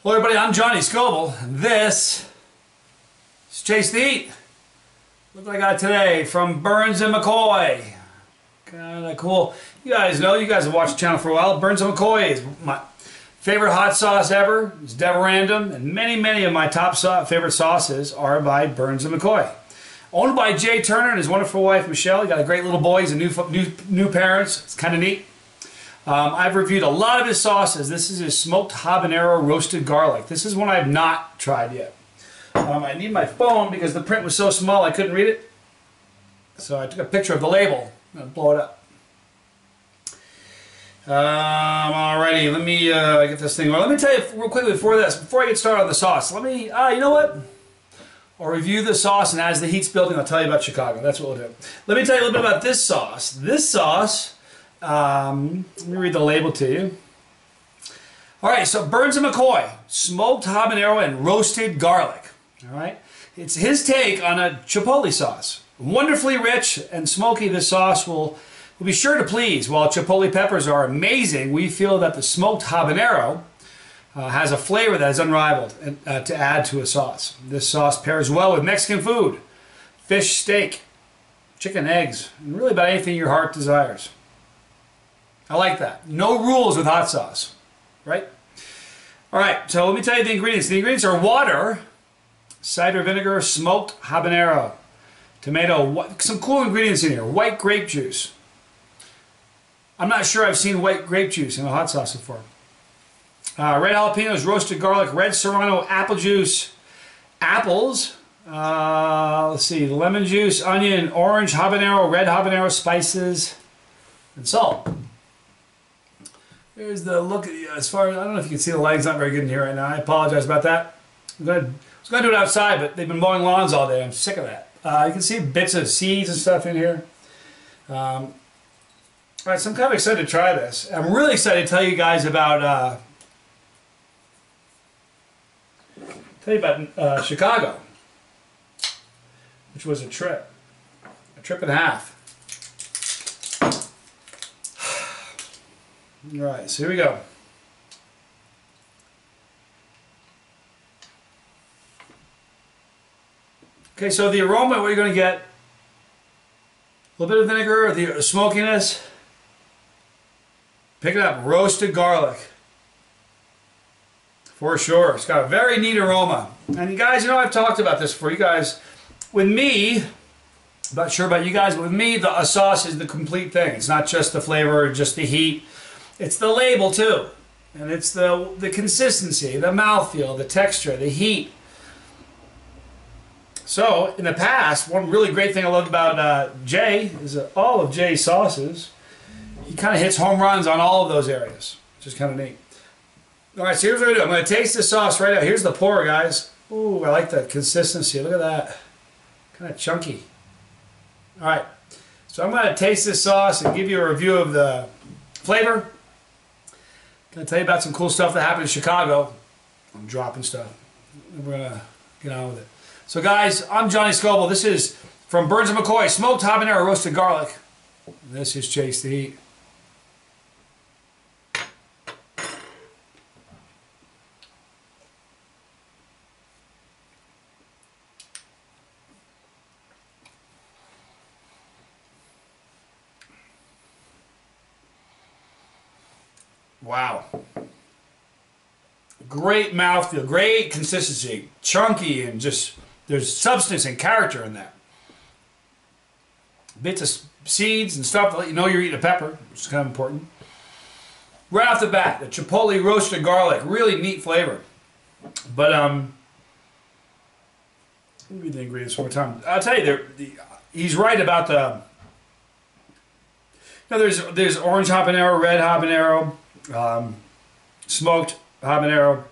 Hello everybody, I'm Johnny Scoville, and this is Chase the Heat. Look what I got today from Burns and Mccoy. Kinda cool. You guys know, you guys have watched the channel for a while. Burns and Mccoy is my favorite hot sauce ever. It's dead random, and many of my top favorite sauces are by Burns and Mccoy. Owned by Jay Turner and his wonderful wife Michelle. He got a great little boy. He's a new parents. It's kind of neat. I've reviewed a lot of his sauces. This is his smoked habanero roasted garlic. This is one I've not tried yet. I need my phone because the print was so small I couldn't read it. So I took a picture of the label. I'm going to blow it up. Alrighty, let me get this thing on. Let me tell you real quickly before I get started on the sauce, let me, you know what? I'll review the sauce, and as the heat's building, I'll tell you about Chicago. That's what we'll do. Let me tell you a little bit about this sauce. This sauce, let me read the label to you. Alright, so Burns and Mccoy, smoked habanero and roasted garlic. Alright, it's his take on a chipotle sauce. Wonderfully rich and smoky, this sauce will be sure to please. While chipotle peppers are amazing, we feel that the smoked habanero has a flavor that is unrivaled to add to a sauce. This sauce pairs well with Mexican food, fish, steak, chicken, eggs, and really about anything your heart desires. I like that. No rules with hot sauce, right? All right, so let me tell you the ingredients. The ingredients are water, cider vinegar, smoked habanero, tomato, some cool ingredients in here. White grape juice. I'm not sure I've seen white grape juice in a hot sauce before. Red jalapenos, roasted garlic, red serrano, apple juice, apples, let's see, lemon juice, onion, orange habanero, red habanero, spices, and salt. Here's the look as far as, I don't know if you can see the lighting's not very good in here right now. I apologize about that. I was going to do it outside, but they've been mowing lawns all day. I'm sick of that. You can see bits of seeds and stuff in here. All right, so I'm kind of excited to try this. I'm really excited to tell you guys about Chicago, which was a trip and a half. All right, so here we go. Okay, so the aroma, what you're going to get, a little bit of vinegar, the smokiness. Pick it up, roasted garlic. For sure. It's got a very neat aroma. And you guys, you know I've talked about this before. You guys, with me, I'm not sure about you guys, but with me, a sauce is the complete thing. It's not just the flavor, just the heat. It's the label too. And it's the consistency, the mouthfeel, the texture, the heat. So, in the past, one really great thing I love about Jay is all of Jay's sauces, he kind of hits home runs on all of those areas, which is kind of neat. Alright, so here's what I'm going to do. I'm going to taste this sauce right now. Here's the pour, guys. Ooh, I like that consistency. Look at that. Kind of chunky. Alright, so I'm going to taste this sauce and give you a review of the flavor. I'm going to tell you about some cool stuff that happened in Chicago. I'm dropping stuff. We're going to get on with it. So guys, I'm Johnny Scoville. This is from Burns and Mccoy, smoked habanero roasted garlic. This is Chase the Heat. Wow. Great mouthfeel, great consistency, chunky, and just there's substance and character in that. Bits of seeds and stuff to let you know you're eating a pepper, which is kind of important. Right off the bat, the chipotle roasted garlic, really neat flavor. But let me read the ingredients one more time. I'll tell you, he's right about the. Now there's orange habanero, red habanero, smoked habanero.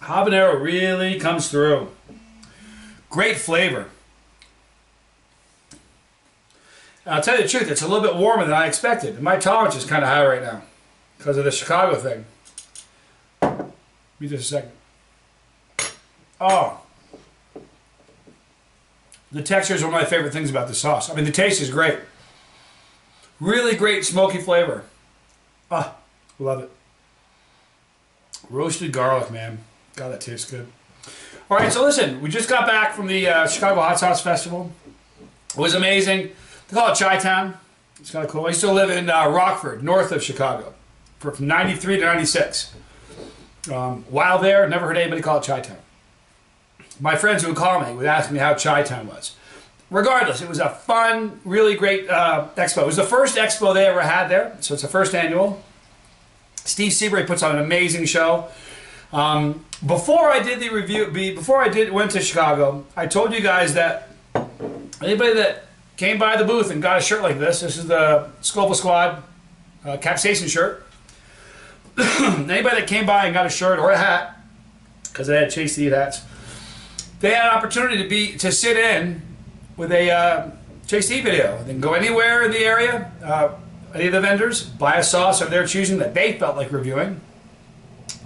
Habanero really comes through. Great flavor. I'll tell you the truth, it's a little bit warmer than I expected. My tolerance is kind of high right now because of the Chicago thing. Give me just a second. Oh. The texture is one of my favorite things about the sauce. I mean, the taste is great. Really great smoky flavor. Ah, love it. Roasted garlic, man. God, that tastes good. All right, so listen, we just got back from the Chicago Hot Sauce Festival. It was amazing. They call it Chi-Town. It's kind of cool. I used to live in Rockford, north of Chicago, from 93 to 96. While there, never heard anybody call it Chi-Town. My friends who would call me would ask me how Chi-Town was. Regardless, it was a fun, really great expo. It was the first expo they ever had there, so it's the first annual. Steve Seabury puts on an amazing show. Before I did the review, went to Chicago, I told you guys that anybody that came by the booth and got a shirt like this is the Scoville Squad capsaicin shirt. Anybody that came by and got a shirt or a hat, because they had Chasetheheat hats, they had an opportunity to sit in with a Chasetheheat video. They can go anywhere in the area, any of the vendors, buy a sauce of their choosing that they felt like reviewing.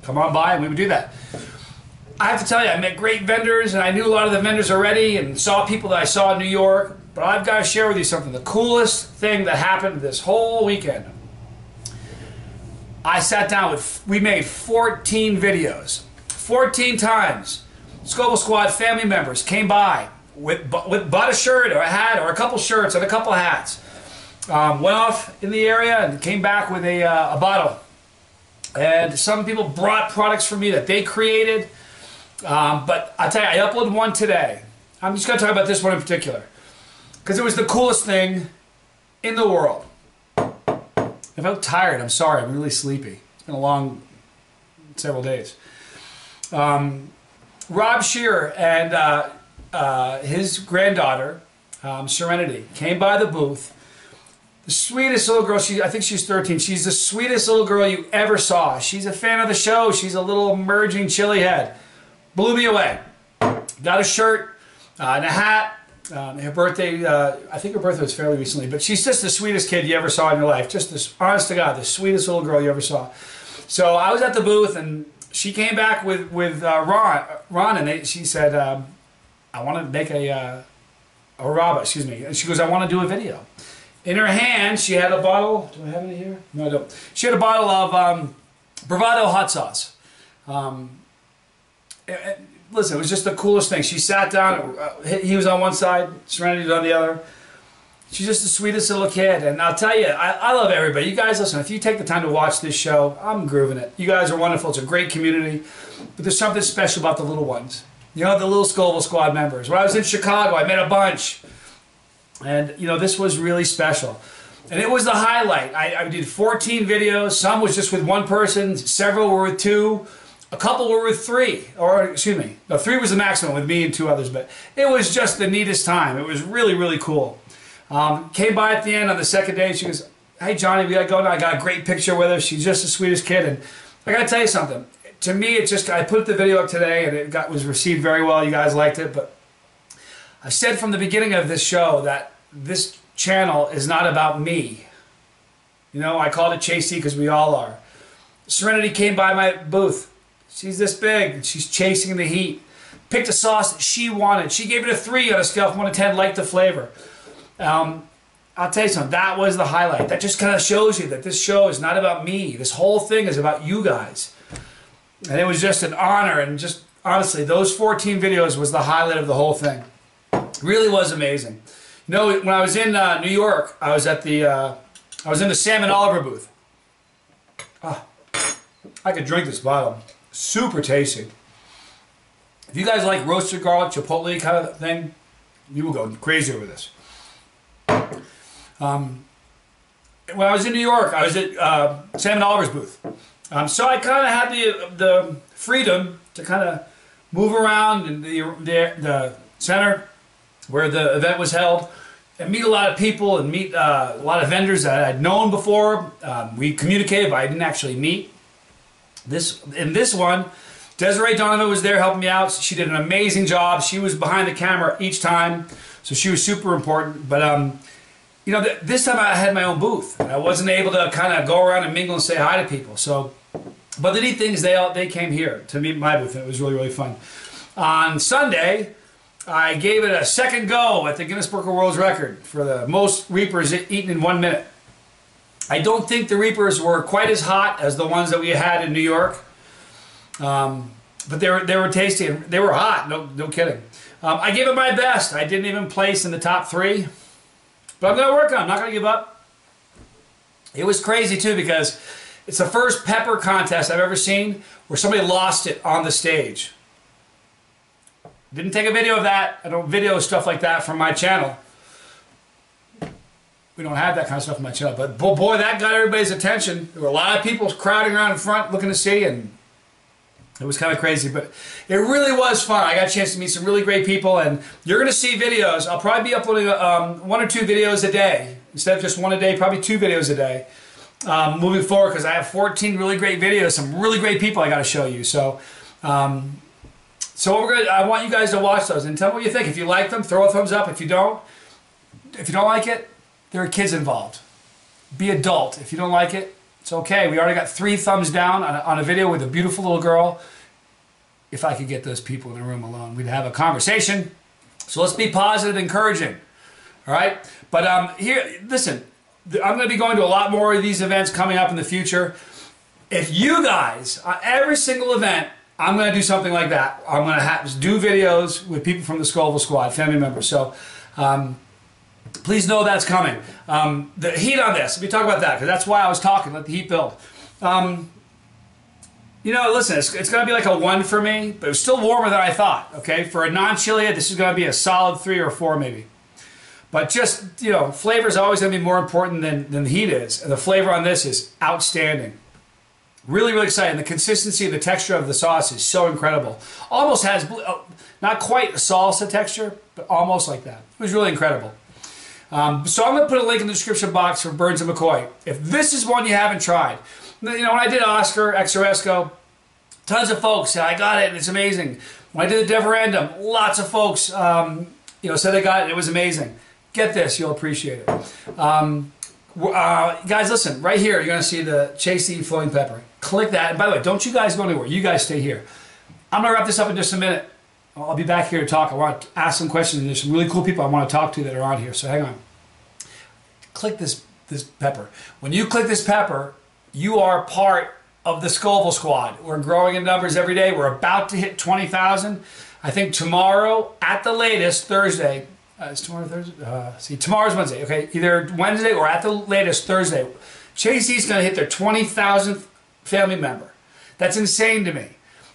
Come on by and we would do that. I have to tell you, I met great vendors and I knew a lot of the vendors already and saw people that I saw in New York, but I've got to share with you something. The coolest thing that happened this whole weekend. I sat down we made 14 videos. 14 times. Scoville Squad family members came by, bought a shirt or a hat or a couple shirts and a couple hats. Went off in the area and came back with a bottle. And some people brought products for me that they created. But I'll tell you, I uploaded one today. I'm just going to talk about this one in particular. Because it was the coolest thing in the world. I felt tired. I'm sorry. I'm really sleepy. It's been a long several days. Rob Shearer and his granddaughter, Serenity, came by the booth. The sweetest little girl, I think she's 13. She's the sweetest little girl you ever saw. She's a fan of the show. She's a little emerging chili head. Blew me away. Got a shirt and a hat. Her birthday, I think her birthday was fairly recently, but she's just the sweetest kid you ever saw in your life. Just this, honest to God, the sweetest little girl you ever saw. So I was at the booth and she came back with Ron and she said, I want to make or Rob, excuse me. And she goes, I want to do a video. In her hand, she had a bottle. Do I have it here? No, I don't. She had a bottle of Bravado hot sauce. Listen, it was just the coolest thing. She sat down. He was on one side. Serenity was on the other. She's just the sweetest little kid. And I'll tell you, I love everybody. You guys, listen, if you take the time to watch this show, I'm grooving it. You guys are wonderful. It's a great community. But there's something special about the little ones. You know, the little Scoville Squad members. When I was in Chicago, I met a bunch. And, you know, this was really special. And it was the highlight. I did 14 videos. Some was just with one person. Several were with two. A couple were with three. Or, excuse me. No, three was the maximum with me and two others. But it was just the neatest time. It was really, really cool. Came by at the end on the second day. She goes, hey, Johnny, we got to go now. I got a great picture with her. She's just the sweetest kid. And I got to tell you something. To me, it just, I put the video up today and it was received very well. You guys liked it. But I said from the beginning of this show that this channel is not about me. You know, I called it Chasetheheat because we all are. Serenity came by my booth. She's this big. She's chasing the heat. Picked a sauce that she wanted. She gave it a 3 on a scale from 1 to 10, liked the flavor. I'll tell you something. That was the highlight. That just kind of shows you that this show is not about me. This whole thing is about you guys. And it was just an honor. And just honestly, those 14 videos was the highlight of the whole thing. It really was amazing. You know, when I was in New York, I was at I was in the Sam and Oliver booth. Ah, I could drink this bottle. Super tasty. If you guys like roasted garlic, chipotle kind of thing, you will go crazy over this. When I was in New York, I was at Sam and Oliver's booth. So I kind of had the freedom to kind of move around in the center where the event was held and meet a lot of people and meet a lot of vendors that I'd known before. We communicated, but I didn't actually meet. In this one, Desiree Donovan was there helping me out. She did an amazing job. She was behind the camera each time, so she was super important. But you know, this time I had my own booth. I wasn't able to kind of go around and mingle and say hi to people. So, but the neat thing is they came here to meet my booth, and it was really, really fun. On Sunday, I gave it a second go at the Guinness Book of World Record for the most Reapers eaten in 1 minute. I don't think the Reapers were quite as hot as the ones that we had in New York. but they were tasty and they were hot. No kidding. I gave it my best. I didn't even place in the top 3, but I'm going to work on it. I'm not going to give up. It was crazy too because it's the first pepper contest I've ever seen where somebody lost it on the stage. Didn't take a video of that. I don't video stuff like that from my channel. We don't have that kind of stuff on my channel. But boy, that got everybody's attention. There were a lot of people crowding around in front looking to see, and it was kind of crazy. But it really was fun. I got a chance to meet some really great people, and you're going to see videos. I'll probably be uploading 1 or 2 videos a day. Instead of just 1 a day, probably 2 videos a day. Moving forward, because I have 14 really great videos, some really great people I got to show you. So, I want you guys to watch those and tell me what you think. If you like them, throw a thumbs up. If you don't like it, there are kids involved. Be adult. If you don't like it, it's okay. We already got 3 thumbs down on a video with a beautiful little girl. If I could get those people in the room alone, we'd have a conversation. So let's be positive, encouraging. All right? But here, listen, I'm going to be going to a lot more of these events coming up in the future. If you guys, on every single event, I'm going to do something like that. I'm going to do videos with people from the Scoville squad, family members. So please know that's coming. The heat on this, let me talk about that, because that's why I was talking, let the heat build. You know, listen, it's going to be like a 1 for me, but it was still warmer than I thought, okay? For a non-chili, this is going to be a solid 3 or 4 maybe. But just, you know, flavor is always going to be more important than the heat is. And the flavor on this is outstanding. Really, really exciting. The consistency, the texture of the sauce is so incredible. Almost has, not quite a salsa texture, but almost like that. It was really incredible. So I'm going to put a link in the description box for Burns and McCoy. If this is one you haven't tried. You know, when I did Oscar, Exoresco, tons of folks said, I got it and it's amazing. When I did the Deverandum, lots of folks you know, said they got it and it was amazing. Get this, you'll appreciate it. Guys, listen, right here, you're going to see the Chasetheheat floating pepper. Click that. And by the way, don't you guys go anywhere. You guys stay here. I'm going to wrap this up in just a minute. I'll be back here to talk. I want to ask some questions. And there's some really cool people I want to talk to that are on here. So hang on. Click this pepper. When you click this pepper, you are part of the Scoville squad. We're growing in numbers every day. We're about to hit 20,000. I think tomorrow, at the latest, Thursday. Is tomorrow Thursday? See, tomorrow's Wednesday. Okay, either Wednesday or at the latest Thursday. Chasetheheat's going to hit their 20,000th family member. That's insane to me.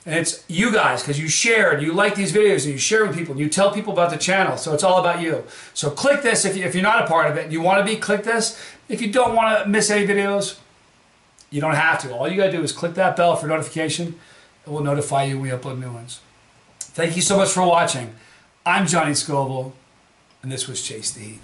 And it's you guys, because you share and you like these videos and you share with people and you tell people about the channel. So it's all about you. So click this if you're not a part of it and you want to be, click this. If you don't want to miss any videos, you don't have to. All you got to do is click that bell for notification. It will notify you when we upload new ones. Thank you so much for watching. I'm Johnny Scoville, and this was Chasetheheat.